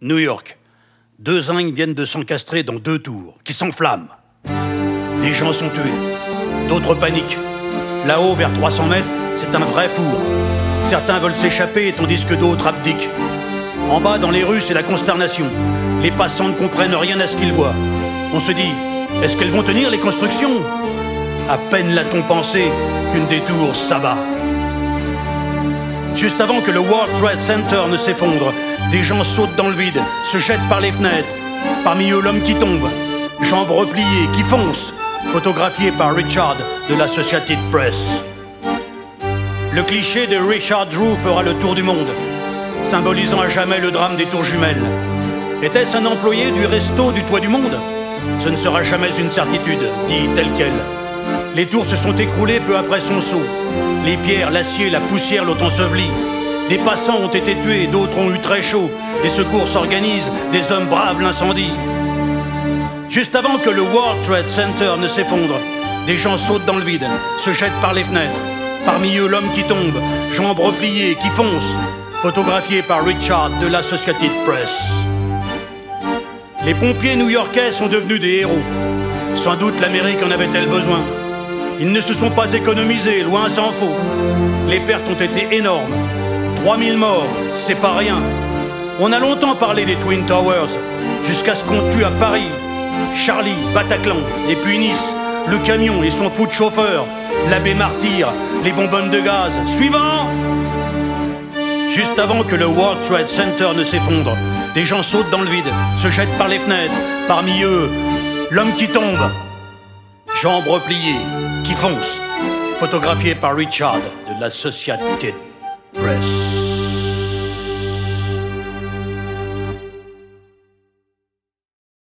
New York. 2 zingues viennent de s'encastrer dans 2 tours, qui s'enflamment. Des gens sont tués, d'autres paniquent. Là-haut, vers 300 mètres, c'est un vrai four. Certains veulent s'échapper, tandis que d'autres abdiquent. En bas, dans les rues, c'est la consternation. Les passants ne comprennent rien à ce qu'ils voient. On se dit, est-ce qu'elles vont tenir les constructions? À peine l'a-t-on pensé qu'une des tours s'abat. Juste avant que le World Trade Center ne s'effondre, des gens sautent dans le vide, se jettent par les fenêtres. Parmi eux, l'homme qui tombe, jambes repliées, qui fonce, photographié par Richard de l'Associated Press. Le cliché de Richard Drew fera le tour du monde, symbolisant à jamais le drame des tours jumelles. Était-ce un employé du resto du toit du monde? Ce ne sera jamais une certitude, dit tel quel. Les tours se sont écroulées peu après son saut. Les pierres, l'acier, la poussière l'ont enseveli. Des passants ont été tués, d'autres ont eu très chaud. Les secours s'organisent, des hommes bravent l'incendie. Juste avant que le World Trade Center ne s'effondre, des gens sautent dans le vide, se jettent par les fenêtres. Parmi eux, l'homme qui tombe, jambes repliées, qui fonce, photographié par Richard de l'Associated Press. Les pompiers new-yorkais sont devenus des héros. Sans doute l'Amérique en avait-elle besoin. Ils ne se sont pas économisés, loin s'en faut. Les pertes ont été énormes. 3000 morts, c'est pas rien. On a longtemps parlé des Twin Towers, jusqu'à ce qu'on tue à Paris, Charlie, Bataclan, et puis Nice, le camion et son fou de chauffeur, l'abbé martyr, les bonbonnes de gaz. Suivant! Juste avant que le World Trade Center ne s'effondre, des gens sautent dans le vide, se jettent par les fenêtres. Parmi eux, l'homme qui tombe, jambes repliées, qui fonce, photographié par Richard de l'Associated Press.